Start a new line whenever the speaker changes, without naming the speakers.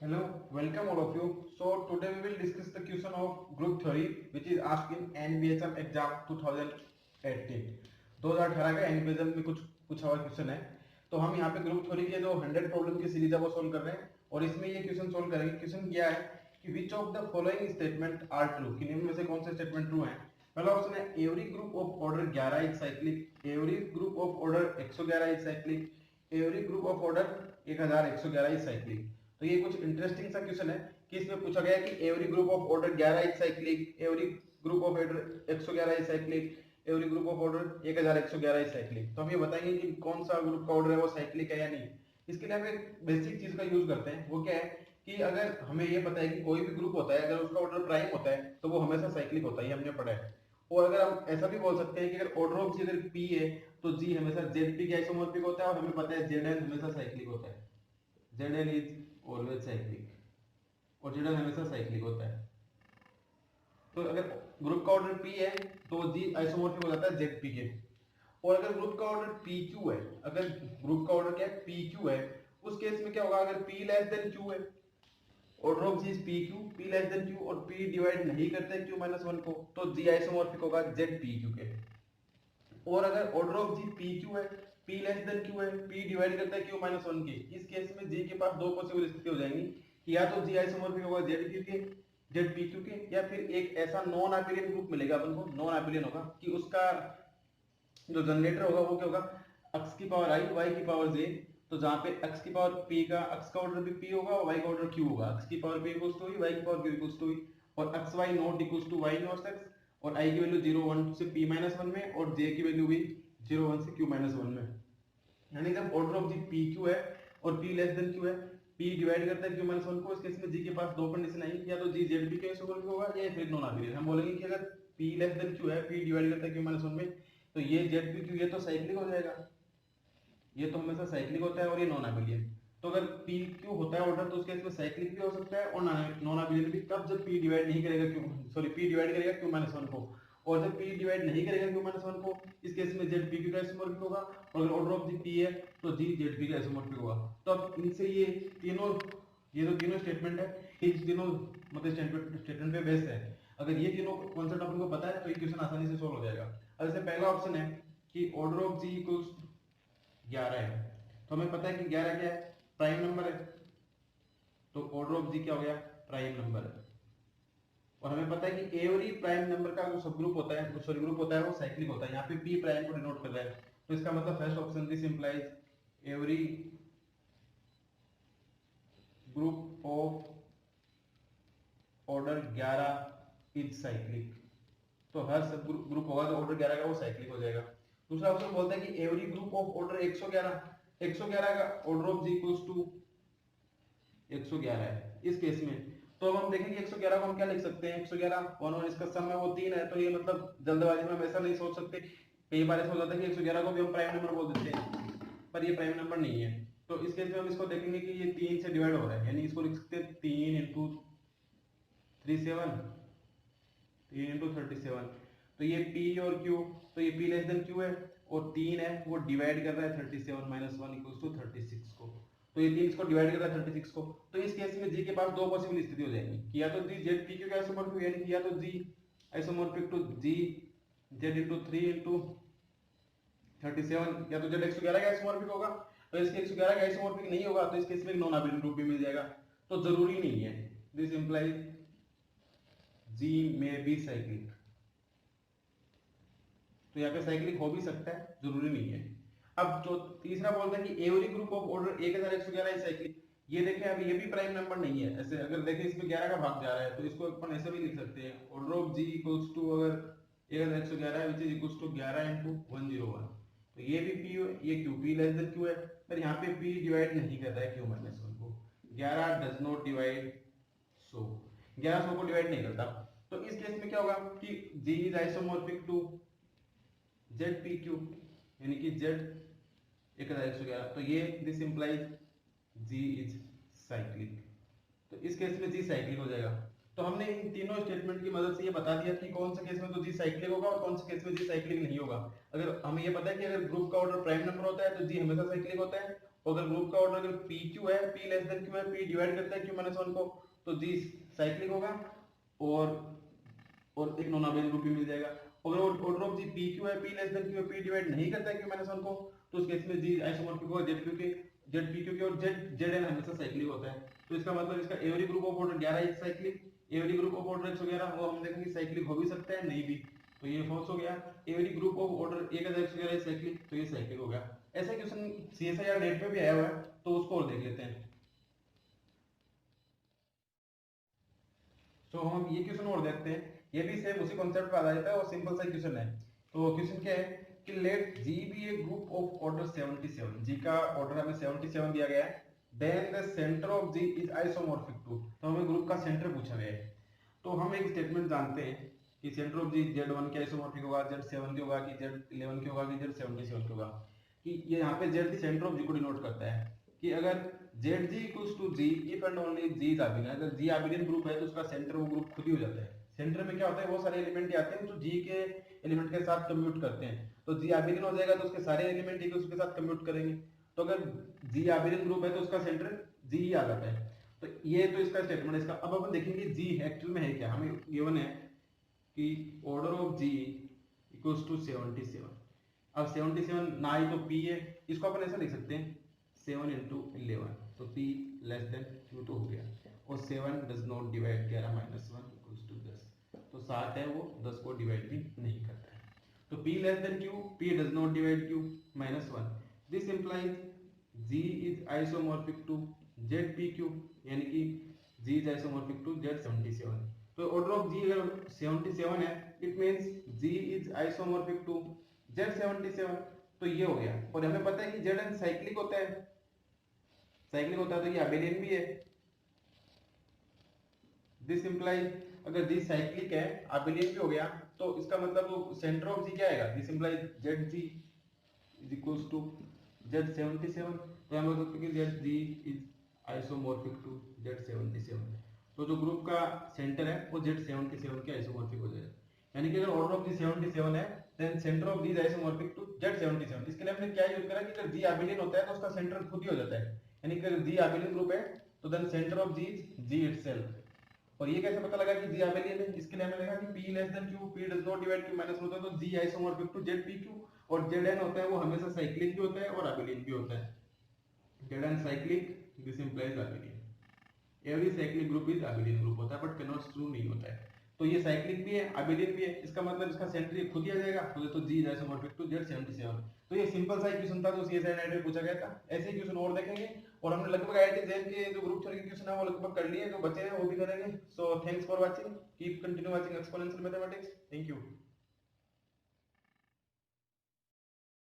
Hello, welcome all of you. So today we will discuss the question of group theory which is asked in NBHM exam 2018. 2018 का NBHM में कुछ पूछा हुआ question है। तो हम यहाँ पे ग्रुप थ्योरी के जो 100 प्रॉब्लम की सीरीज है वो सोल्व कर रहे हैं और इसमें ये क्वेश्चन सोल्व करेंगे। क्वेश्चन क्या है कि which of the following statement are true, कि निम्न में से कौन से स्टेटमेंट ट्रू है। पहला ऑप्शन है every group of order 11 is cyclic, every group of order 111 is cyclic, every group of order 1111 is cyclic. तो ये कुछ इंटरेस्टिंग सा क्वेश्चन है कि इसमें पूछा गया कि every group of order 11 is cyclic, every group of order 111 is cyclic, every group of order 1111 is cyclic. तो हम ये बताएंगे कि कौन सा ग्रुप का ऑर्डर है वो साइक्लिक है या नहीं। इसके लिए हम एक बेसिक चीज का यूज करते हैं, वो क्या है कि अगर हमें ये पता है कि कोई भी ग्रुप होता है अगर उसका ऑर्डर प्राइम होता है तो वो हमेशा साइक्लिक होता है, ये हमने पढ़ा है। और अगर हम ऐसा भी बोल सकते हैं कि अगर ऑर्डर ऑफ जी अगर पी है तो जी हमेशा जेड पी के आइसोमॉर्फिक होता है और हमें पता है जेड एन हमेशा साइक्लिक होता है, Z N is always cyclic और जेड एन हमेशा साइक्लिक होता है। तो अगर ग्रुप का ऑर्डर पी है तो जी आइसोमॉर्फिक हो जाता है जेड पी के। और अगर ग्रुप का ऑर्डर पी क्यू है, अगर ग्रुप का ऑर्डर क्या है पी क्यू है, उस केस में क्या होगा अगर पी लेस देन क्यू है, order of G is P Q, P less than Q और पी डिवाइड नहीं करते क्यू माइनस वन को, तो जी आइसोमॉर्फिक होगा जेड पी क्यू के। और अगर order of G P Q है, पी लेस देन क्यू है, पी डिवाइड करता है क्यू माइनस वन के, इस केस में जी के पास दो पॉसिबल स्थिति हो जाएंगी कि या तो जी आइसोमॉर्फिक होगा जेड क्यू के, जेड पी क्यू के, या फिर एक ऐसा नॉन एपिलियन ग्रुप मिलेगा अपन को, नॉन एपिलियन होगा कि उसका जो जनरेटर होगा वो क्या होगा x की पावर i y की पावर j। तो जहां पे x की पावर p का x का ऑर्डर भी p होगा और y का ऑर्डर q होगा, x की power p equals to y की पावर q इक्वल्स टू और xy not equals to y not x और i की वैल्यू 0 1 से p माइनस 1 में और j की वैल्यू भी 0 1 से q माइनस 1 में। यानी जब order of G P Q है और p लेस देन q है, p डिवाइड करता है q माइनस 1 को, इस केस में g के पास दो कंडीशन आई, या तो g जेड पी के आइसोमॉर्फिक होगा या फिर नॉन एपिलियन। हम बोलेंगे कि अगर p लेस देन q है, p डिवाइड करता है q माइनस 1 में, तो ये जेड पी क्यू ये तो साइक्लिक हो जाएगा, ये तो हमेशा साइक्लिक होता है और ये नॉन एपिलियन। तो अगर पी क्यू होता है ऑर्डर तो उसके इसमें साइक्लिक भी हो सकता है और नॉन एपिलियन भी, तब जब पी डिवाइड नहीं करेगा क्यू, सॉरी पी डिवाइड करेगा क्यू माइनस वन को, और जब पी डिवाइड नहीं करेगा क्यू माइनस वन को, इस केस में जेड पी क्यू का आइसोमॉर्फिक होगा। और अगर ऑर्डर ऑफ जी पी है तो जी जेड पी का आइसोमॉर्फिक होगा। तो अब इनसे ये तीनों, ये जो तीनों स्टेटमेंट है इन तीनों मतलब स्टेटमेंट पे बेस्ड है। अगर ये तीनों कॉन्सेप्ट अपन को पता है तो ये क्वेश्चन आसानी से सोल्व हो जाएगा। अब जैसे पहला ऑप्शन है कि ऑर्डर ऑफ जी इक्वल्स 11 है, तो हमें पता है कि 11 क्या है प्राइम नंबर है, तो ऑर्डर ऑफ जी क्या हो गया प्राइम नंबर है। और हमें पता है कि एवरी प्राइम नंबर का जो सब ग्रुप होता है, जो सॉरी ग्रुप होता है वो साइक्लिक होता है। यहाँ पे पी प्राइम को डिनोट कर रहा है, तो इसका मतलब first option this implies every group of order 11 is cyclic. तो हर सब ग्रुप होगा तो ऑर्डर 11 का वो साइक्लिक हो जाएगा। दूसरा ऑप्शन बोलता है कि एवरी ग्रुप ऑफ ऑर्डर 111 का order of G equals to 111 है इस केस में। तो अब हम देखेंगे 111 को हम क्या लिख सकते हैं, 111 1 और इसका सम है वो 3 है, तो ये मतलब जल्दबाजी में हम ऐसा नहीं सोच सकते। कई बार ऐसा हो जाता है कि 111 को भी हम प्राइम नंबर बोल देते हैं, पर ये प्राइम नंबर नहीं है। तो इस केस में हम इसको देखेंगे कि ये 3 से डिवाइड हो रहा है, यानी इसको लिख सकते हैं 3 इंटू 37, 3 इंटू 37। तो ये P और Q, तो ये P लेस देन Q है और 3 है वो डिवाइड कर रहा है 37 माइनस 1 इक्वल्स टू 36 को, तो ये 3 इसको डिवाइड कर रहा है 36 को। तो इस केस में G के पास दो पॉसिबल स्थिति हो जाएंगी कि या तो G जेड पी क्यू का आइसोमॉर्फिक, यानी कि या तो G isomorphic to G Z into 3 into 37, या तो जेड 111 का आइसोमॉर्फिक होगा। तो इसके 111 का आइसोमॉर्फिक नहीं होगा तो इस केस में नॉन एबिलियन ग्रुप भी मिल जाएगा। तो जरूरी नहीं है, दिस इंप्लाइज G में बी साइक्लिक। तो यहाँ पे साइक्लिक हो भी सकता है, जरूरी नहीं है। अब जो तीसरा बोलता है कि every group of order 1111 is cyclic. ये देखें अभी ये भी प्राइम नंबर नहीं है, ऐसे अगर देखें इसमें 11 का भाग जा रहा है तो इसको अपन ऐसे भी लिख सकते हैं order of G equals to अगर 1111 which is equals to 11 into 101। तो ये भी पी ये Q P less than Q है, पर यहाँ पे पी डिवाइड नहीं कर रहा है क्यू माइनस 1 को, 11 डज नॉट डिवाइड 100, 11 100 को डिवाइड नहीं करता। तो इस केस में क्या होगा कि G is isomorphic to Z P Q, यानी कि जेड 1111, तो ये this implies G is cyclic. तो इस केस में जी साइक्लिक हो जाएगा। तो हमने इन तीनों स्टेटमेंट की मदद से ये बता दिया कि कौन से केस में तो जी साइक्लिक होगा और कौन से केस में जी साइक्लिक नहीं होगा। अगर हमें ये पता है कि अगर ग्रुप का ऑर्डर प्राइम नंबर होता है तो जी हमेशा साइक्लिक होता है, अगर ग्रुप का ऑर्डर अगर पी क्यू है, पी लेस देन क्यू है, पी डिवाइड करता है क्यू माइनस वन को, तो जी साइक्लिक होगा और एक नॉन अवेलेबल ग्रुप भी मिल जाएगा। अगर order of G P Q है, पी लेस देन क्यू है, पी डिवाइड नहीं करता है क्यू माइनस वन को, तो उस केस में जी आइसोमॉर्फिक होगा जेड क्यू के, जेड पी क्यू के, और जेड एन हमेशा साइक्लिक होता है। तो इसका मतलब इसका every group of order 11 is cyclic, every group of order 111 वो हम देखेंगे साइक्लिक हो भी सकता है नहीं भी, तो ये फॉल्स हो गया। Every group of order 1111 is cyclic, तो ये साइक्लिक हो गया। ऐसा क्वेश्चन सीएसआईआर नेट पे भी आया हुआ है, तो उसको और देख लेते हैं। तो हम ये क्वेश्चन और देखते हैं, ये भी सेम उसी कॉन्सेप्ट पे आधारित है और सिंपल सा क्वेश्चन है। तो क्वेश्चन क्या है कि let G be a group of order 77, जी का ऑर्डर हमें 77 दिया गया है, then the centre of G is isomorphic to, तो हमें ग्रुप का सेंटर पूछा गया है। तो हम एक स्टेटमेंट जानते हैं कि सेंटर ऑफ जी Z1 के आइसोमॉर्फिक होगा, Z7 के होगा, कि Z11 के होगा, कि Z77 के होगा, कि ये यहाँ पे Z सेंटर ऑफ जी को डिनोट करता है कि अगर ZG equals to G if and only G is abelian, अगर G आबिलियन ग्रुप है तो उसका सेंटर वो ग्रुप खुद ही हो जाता है। सेंटर में क्या होता है, वो सारे एलिमेंट आते हैं जो G के एलिमेंट के साथ कम्यूट करते हैं, तो G आबिलियन हो जाएगा तो उसके सारे एलिमेंट एक उसके साथ कम्यूट करेंगे। तो अगर G आबिलियन ग्रुप है तो उसका सेंटर G ही आ जाता है। तो ये तो इसका स्टेटमेंट है इसका। अब अपन देखेंगे G एक्चुअल में है क्या, हमें गिवन है कि order of G equals to 77। अब 77 ना ही तो P है, इसको अपन ऐसा लिख सकते हैं 7 into 11, तो P लेस देन Q तो हो गया, और 7 does not divide 11 minus 1 equals to 10, तो 7 है वो 10 को डिवाइड भी नहीं करता है। तो P less than Q, P does not divide Q minus 1, this implies G is isomorphic to ZPQ, यानी कि G is isomorphic to Z77। तो ऑर्डर ऑफ G अगर 77 है, it means G is isomorphic to Z77, तो ये हो गया। और हमें पता है कि Zn साइक्लिक होता है, साइक्लिक होता है तो ये अबेलियन भी है। दिस इंप्लाइज अगर जी साइक्लिक है, अबेलियन भी हो गया, तो इसका मतलब वो सेंटर ऑफ जी क्या आएगा, this implies ZG is equals to Z77, तो हम बोल सकते हैं कि ZG is isomorphic to Z77। तो जो ग्रुप का सेंटर है वो Z77 के आइसोमॉर्फिक हो जाएगा। यानी कि अगर ऑर्डर ऑफ जी 77 है, then centre of G is isomorphic to Z77। इसके लिए हमने क्या यूज करा कि अगर जी अबेलियन होता है तो उसका सेंटर खुद ही हो जाता है, यानी कि अगर जी अबेलियन ग्रुप है तो then centre of G is G itself. और ये कैसे पता लगा कि जी अबेलियन है, इसके लिए हमें लगा कि P less than Q, P does not divide Q minus होता है, तो जी आइसोमॉर्फिक टू ZPQ, और Zn होता है वो हमेशा साइक्लिक भी होता है और अबेलियन भी होता है। Zn cyclic, this implies abelian. Every cyclic group is abelian group होता है, बट कैन नॉट ट्रू नहीं होता है। तो ये साइक्लिक भी है, अबेलियन भी है, इसका मतलब इसका सेंटर खुद ही आ जाएगा, तो जी इज आइसोमॉर्फिक टू Z77। तो ये सिंपल सा क्वेश्चन था जो सीएसआई नेट में पूछा गया था। ऐसे क्वेश्चन और देखेंगे, और हमने लगभग आईआईटी जैन के जो ग्रुप थ्योरी के क्वेश्चन है वो लगभग कर लिए, जो बचे हैं वो भी करेंगे। So thanks for watching, keep continue watching exponential mathematics. Thank you.